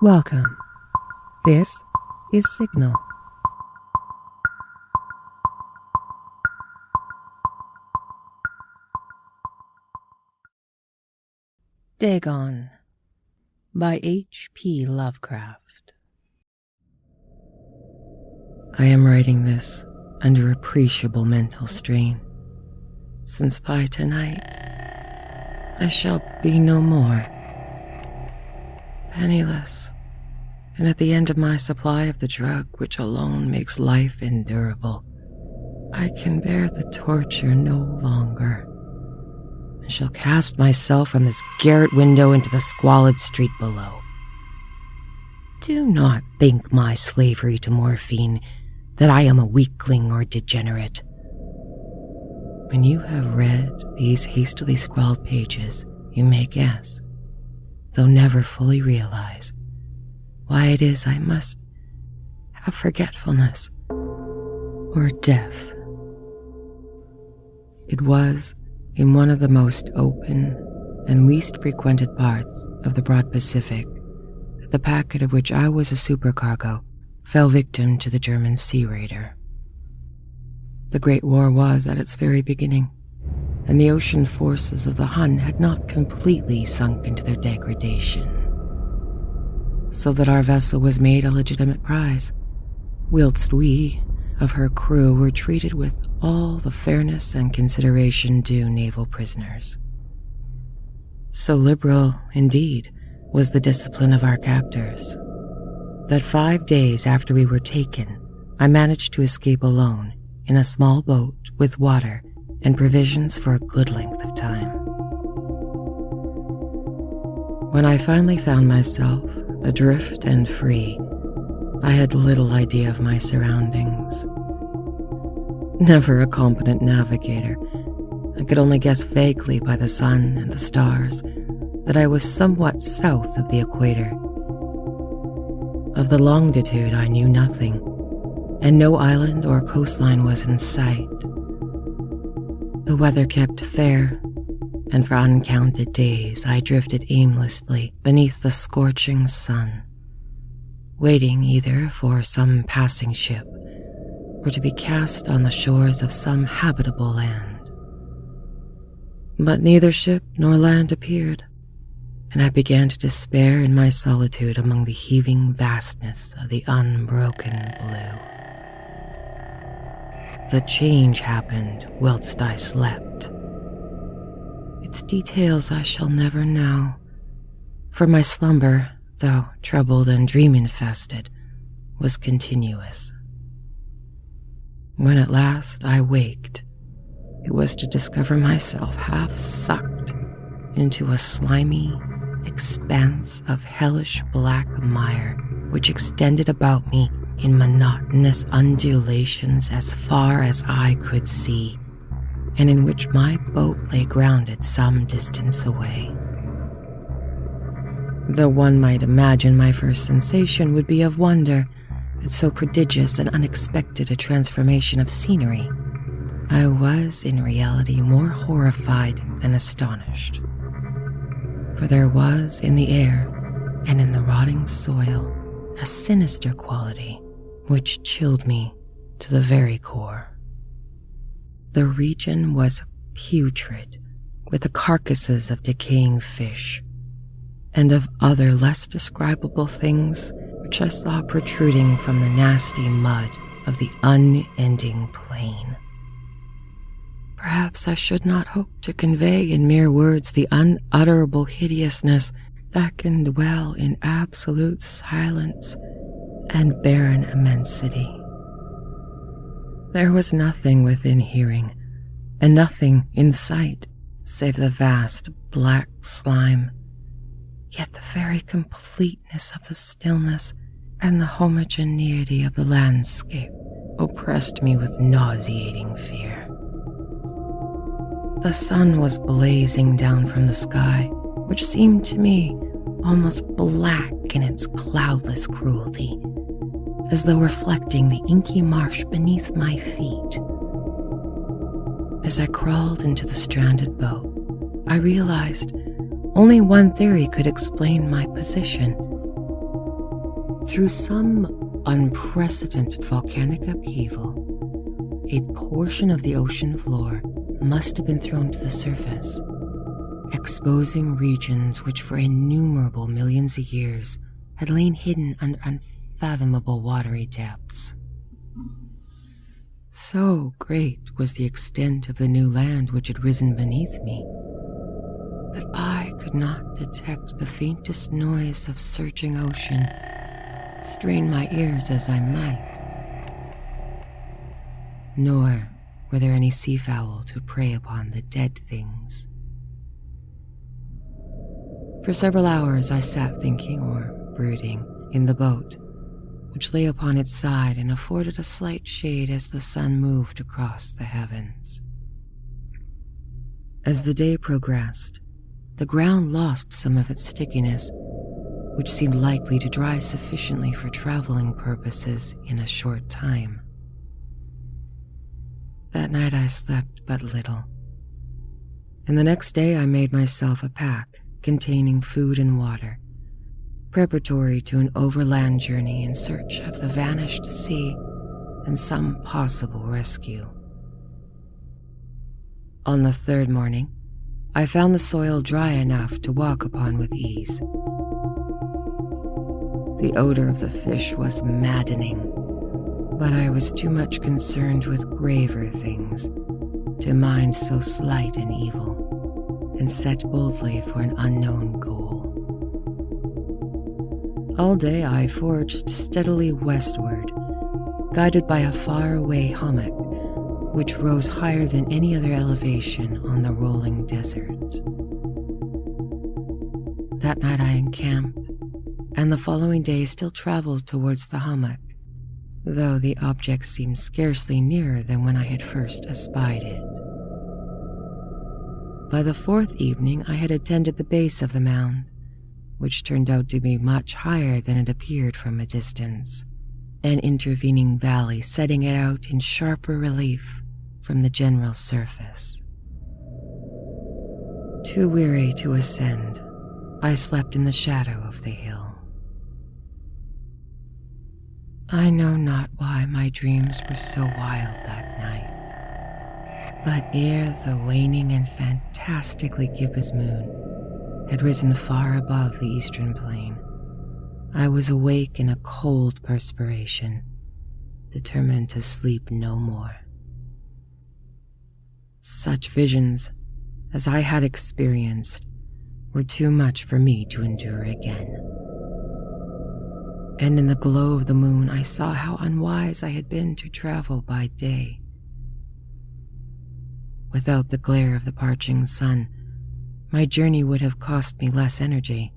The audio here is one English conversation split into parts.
Welcome. This is Signal. Dagon by HP Lovecraft. I am writing this under appreciable mental strain, since by tonight I shall be no more. Penniless, and at the end of my supply of the drug which alone makes life endurable, I can bear the torture no longer, and shall cast myself from this garret window into the squalid street below. Do not think my slavery to morphine that I am a weakling or degenerate. When you have read these hastily scrawled pages, you may guess, though never fully realize, why it is I must have forgetfulness or death. It was in one of the most open and least frequented parts of the broad Pacific that the packet of which I was a supercargo fell victim to the German sea raider. The Great War was at its very beginning, and the ocean forces of the Hun had not completely sunk into their degradation, so that our vessel was made a legitimate prize, whilst we of her crew were treated with all the fairness and consideration due naval prisoners. So liberal, indeed, was the discipline of our captors, that 5 days after we were taken, I managed to escape alone in a small boat with water and provisions for a good length of time. When I finally found myself adrift and free, I had little idea of my surroundings. Never a competent navigator, I could only guess vaguely by the sun and the stars that I was somewhat south of the equator. Of the longitude I knew nothing, and no island or coastline was in sight. The weather kept fair, and for uncounted days I drifted aimlessly beneath the scorching sun, waiting either for some passing ship or to be cast on the shores of some habitable land. But neither ship nor land appeared, and I began to despair in my solitude among the heaving vastness of the unbroken blue. The change happened whilst I slept. Its details I shall never know, for my slumber, though troubled and dream-infested, was continuous. When at last I waked, it was to discover myself half sucked into a slimy expanse of hellish black mire which extended about me in monotonous undulations as far as I could see, and in which my boat lay grounded some distance away. Though one might imagine my first sensation would be of wonder at so prodigious and unexpected a transformation of scenery, I was in reality more horrified than astonished. For there was in the air and in the rotting soil a sinister quality which chilled me to the very core. The region was putrid, with the carcasses of decaying fish, and of other less describable things which I saw protruding from the nasty mud of the unending plain. Perhaps I should not hope to convey in mere words the unutterable hideousness that can dwell in absolute silence and barren immensity. There was nothing within hearing, and nothing in sight save the vast black slime, yet the very completeness of the stillness and the homogeneity of the landscape oppressed me with nauseating fear. The sun was blazing down from the sky, which seemed to me almost black in its cloudless cruelty, as though reflecting the inky marsh beneath my feet. As I crawled into the stranded boat, I realized only one theory could explain my position. Through some unprecedented volcanic upheaval, a portion of the ocean floor must have been thrown to the surface, exposing regions which for innumerable millions of years had lain hidden under unfathomable watery depths. So great was the extent of the new land which had risen beneath me that I could not detect the faintest noise of surging ocean, strain my ears as I might. Nor were there any seafowl to prey upon the dead things. For several hours I sat thinking or brooding in the boat, which lay upon its side and afforded a slight shade as the sun moved across the heavens. As the day progressed, the ground lost some of its stickiness, which seemed likely to dry sufficiently for traveling purposes in a short time. That night I slept but little, and the next day I made myself a pack containing food and water, preparatory to an overland journey in search of the vanished sea and some possible rescue. On the third morning, I found the soil dry enough to walk upon with ease. The odor of the fish was maddening, but I was too much concerned with graver things to mind so slight an evil, and set boldly for an unknown goal. All day I forged steadily westward, guided by a faraway hummock which rose higher than any other elevation on the rolling desert. That night I encamped, and the following day still traveled towards the hummock, though the object seemed scarcely nearer than when I had first espied it. By the fourth evening I had attended the base of the mound, which turned out to be much higher than it appeared from a distance, an intervening valley setting it out in sharper relief from the general surface. Too weary to ascend, I slept in the shadow of the hill. I know not why my dreams were so wild that night, but ere the waning and fantastically gibbous moon had risen far above the eastern plain, I was awake in a cold perspiration, determined to sleep no more. Such visions as I had experienced were too much for me to endure again. And in the glow of the moon I saw how unwise I had been to travel by day. Without the glare of the parching sun, my journey would have cost me less energy.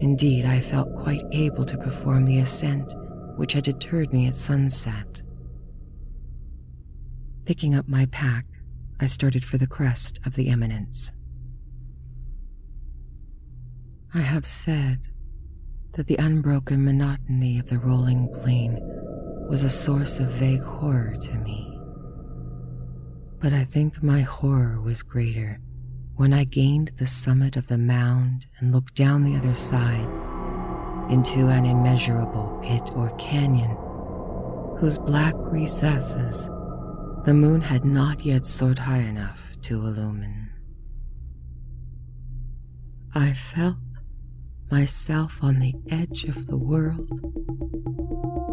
Indeed, I felt quite able to perform the ascent which had deterred me at sunset. Picking up my pack, I started for the crest of the eminence. I have said that the unbroken monotony of the rolling plain was a source of vague horror to me. But I think my horror was greater when I gained the summit of the mound and looked down the other side into an immeasurable pit or canyon whose black recesses the moon had not yet soared high enough to illumine. I felt myself on the edge of the world,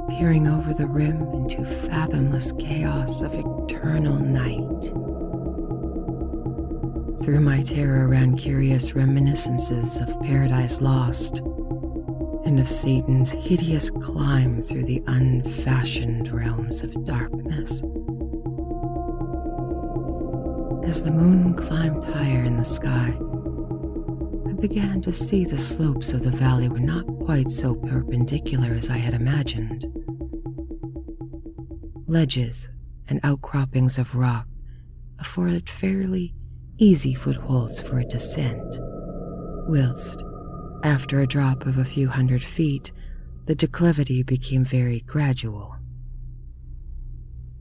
peering over the rim into fathomless chaos of eternal night. Through my terror ran curious reminiscences of Paradise Lost and of Satan's hideous climb through the unfashioned realms of darkness. As the moon climbed higher in the sky, I began to see the slopes of the valley were not quite so perpendicular as I had imagined. Ledges and outcroppings of rock afforded fairly easy footholds for a descent, whilst, after a drop of a few hundred feet, the declivity became very gradual.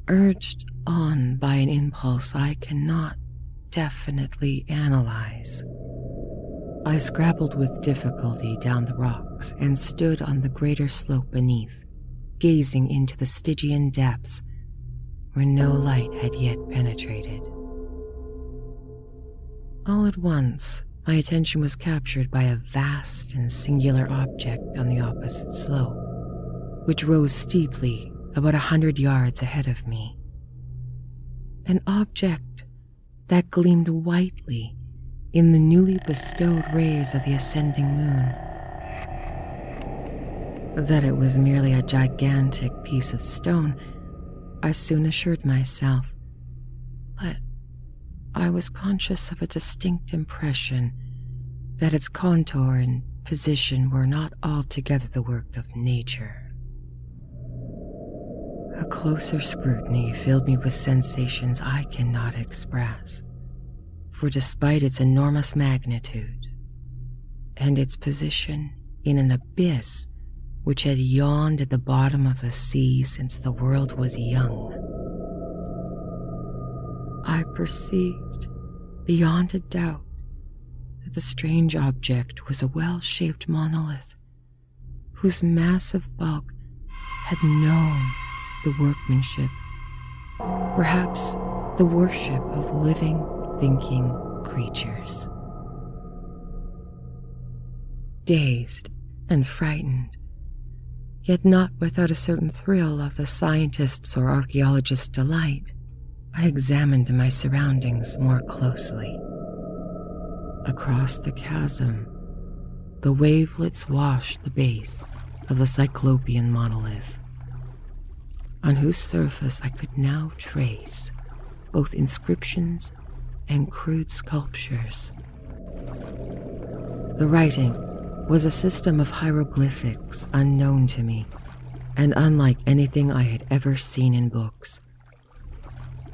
Urged on by an impulse I cannot definitely analyze, I scrabbled with difficulty down the rocks and stood on the greater slope beneath, gazing into the Stygian depths where no light had yet penetrated. All at once, my attention was captured by a vast and singular object on the opposite slope, which rose steeply about 100 yards ahead of me. An object that gleamed whitely in the newly bestowed rays of the ascending moon. That it was merely a gigantic piece of stone, I soon assured myself, but I was conscious of a distinct impression that its contour and position were not altogether the work of nature. A closer scrutiny filled me with sensations I cannot express, for despite its enormous magnitude and its position in an abyss which had yawned at the bottom of the sea since the world was young, I perceived beyond a doubt that the strange object was a well-shaped monolith whose massive bulk had known the workmanship, perhaps the worship of living, thinking creatures. Dazed and frightened, yet not without a certain thrill of the scientist's or archaeologist's delight, I examined my surroundings more closely. Across the chasm, the wavelets washed the base of the Cyclopean monolith, on whose surface I could now trace both inscriptions and crude sculptures. The writing was a system of hieroglyphics unknown to me and unlike anything I had ever seen in books,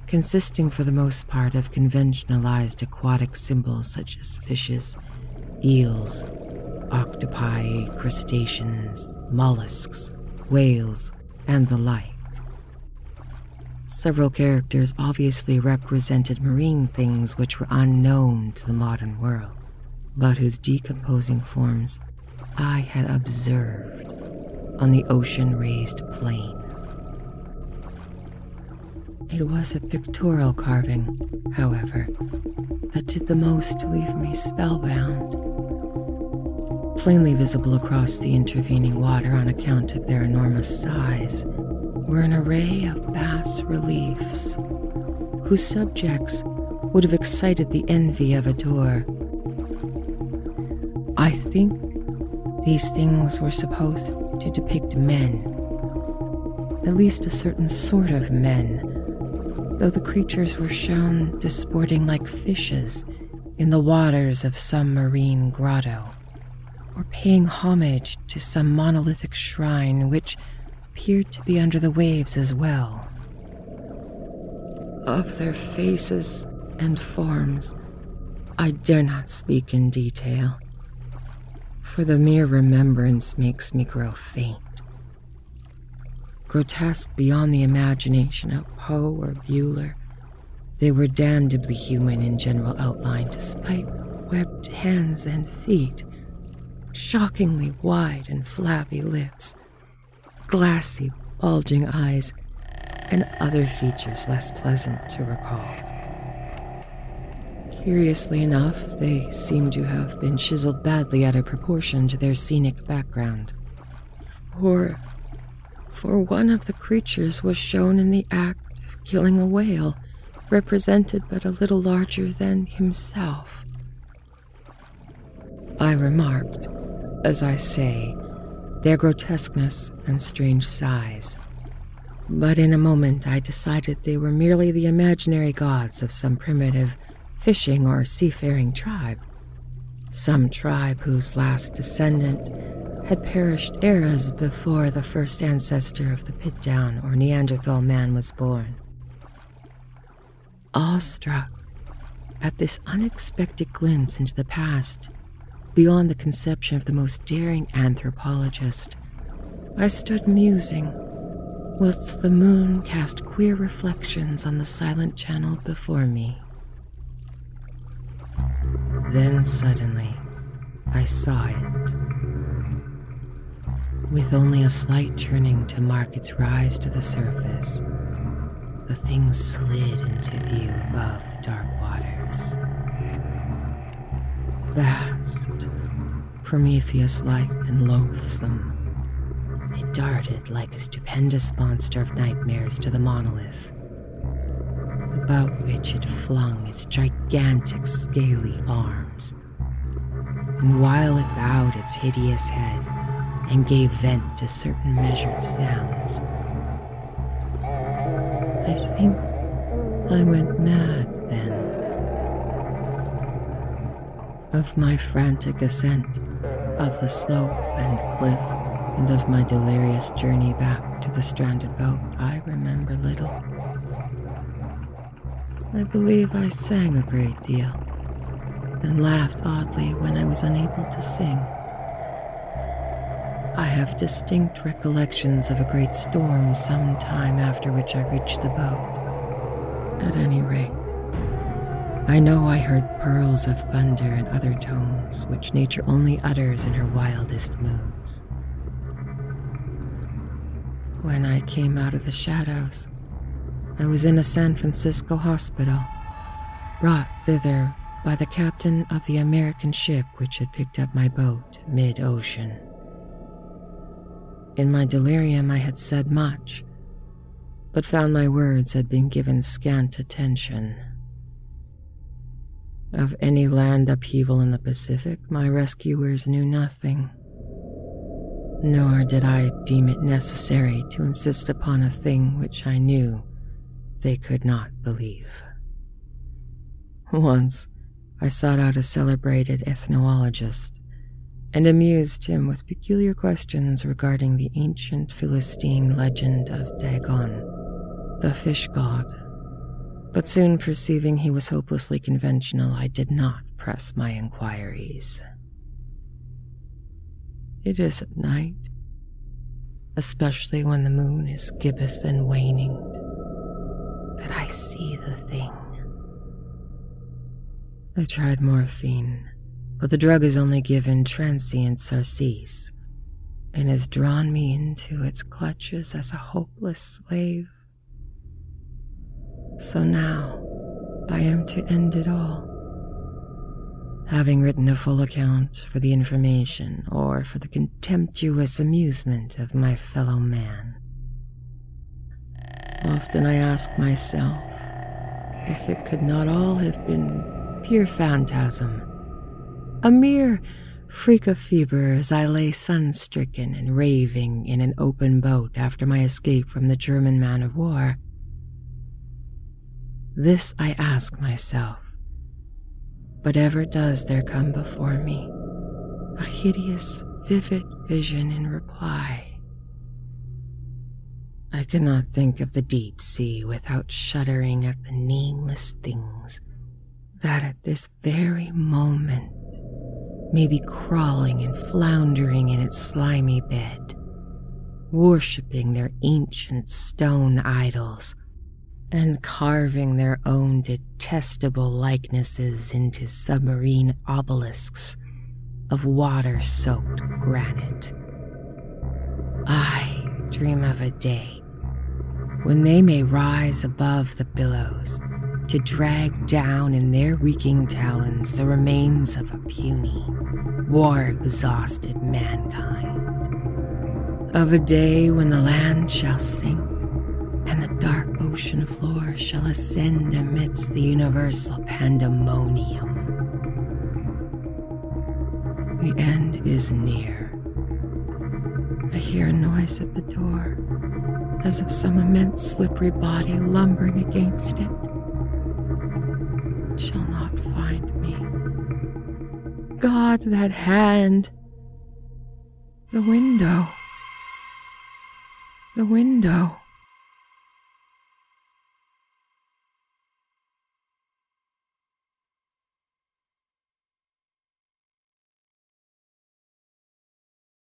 consisting for the most part of conventionalized aquatic symbols such as fishes, eels, octopi, crustaceans, mollusks, whales, and the like. Several characters obviously represented marine things which were unknown to the modern world, but whose decomposing forms I had observed on the ocean-raised plain. It was a pictorial carving, however, that did the most to leave me spellbound. Plainly visible across the intervening water on account of their enormous size were an array of bas-reliefs whose subjects would have excited the envy of a Dor. I think these things were supposed to depict men, at least a certain sort of men, though the creatures were shown disporting like fishes in the waters of some marine grotto, or paying homage to some monolithic shrine which appeared to be under the waves as well. Of their faces and forms, I dare not speak in detail, for the mere remembrance makes me grow faint. Grotesque beyond the imagination of Poe or Bueller, they were damnably human in general outline despite webbed hands and feet, shockingly wide and flabby lips, glassy, bulging eyes, and other features less pleasant to recall. Curiously enough, they seem to have been chiseled badly out of proportion to their scenic background. For one of the creatures was shown in the act of killing a whale, represented but a little larger than himself. I remarked, as I say, their grotesqueness and strange size, but in a moment I decided they were merely the imaginary gods of some primitive fishing or seafaring tribe, some tribe whose last descendant had perished eras before the first ancestor of the Pit-Down or Neanderthal man was born. Awestruck at this unexpected glimpse into the past, beyond the conception of the most daring anthropologist, I stood musing, whilst the moon cast queer reflections on the silent channel before me. Then suddenly, I saw it. With only a slight churning to mark its rise to the surface, the thing slid into view above the dark waters. Vast, Prometheus-like and loathsome, it darted like a stupendous monster of nightmares to the monolith, about which it flung its gigantic scaly arms. And while it bowed its hideous head and gave vent to certain measured sounds, I think I went mad then. Of my frantic ascent of the slope and cliff, and of my delirious journey back to the stranded boat, I remember little. I believe I sang a great deal, and laughed oddly when I was unable to sing. I have distinct recollections of a great storm some time after which I reached the boat. At any rate, I know I heard pearls of thunder and other tones which nature only utters in her wildest moods. When I came out of the shadows, I was in a San Francisco hospital, brought thither by the captain of the American ship which had picked up my boat mid-ocean. In my delirium I had said much, but found my words had been given scant attention. Of any land upheaval in the Pacific, my rescuers knew nothing, nor did I deem it necessary to insist upon a thing which I knew they could not believe. Once, I sought out a celebrated ethnologist and amused him with peculiar questions regarding the ancient Philistine legend of Dagon, the fish god. But soon perceiving he was hopelessly conventional, I did not press my inquiries. It is at night, especially when the moon is gibbous and waning, that I see the thing. I tried morphine, but the drug is only given transient surcease, and has drawn me into its clutches as a hopeless slave. So now I am to end it all, having written a full account for the information or for the contemptuous amusement of my fellow man. Often I ask myself if it could not all have been pure phantasm, a mere freak of fever as I lay sun-stricken and raving in an open boat after my escape from the German man-of-war. This I ask myself, but ever does there come before me a hideous, vivid vision in reply. I cannot think of the deep sea without shuddering at the nameless things that at this very moment may be crawling and floundering in its slimy bed, worshipping their ancient stone idols and carving their own detestable likenesses into submarine obelisks of water-soaked granite. I dream of a day when they may rise above the billows to drag down in their reeking talons the remains of a puny, war-exhausted mankind. Of a day when the land shall sink and the dark ocean floor shall ascend amidst the universal pandemonium. The end is near. I hear a noise at the door, as of some immense slippery body lumbering against it. It shall not find me. God, that hand! The window. The window.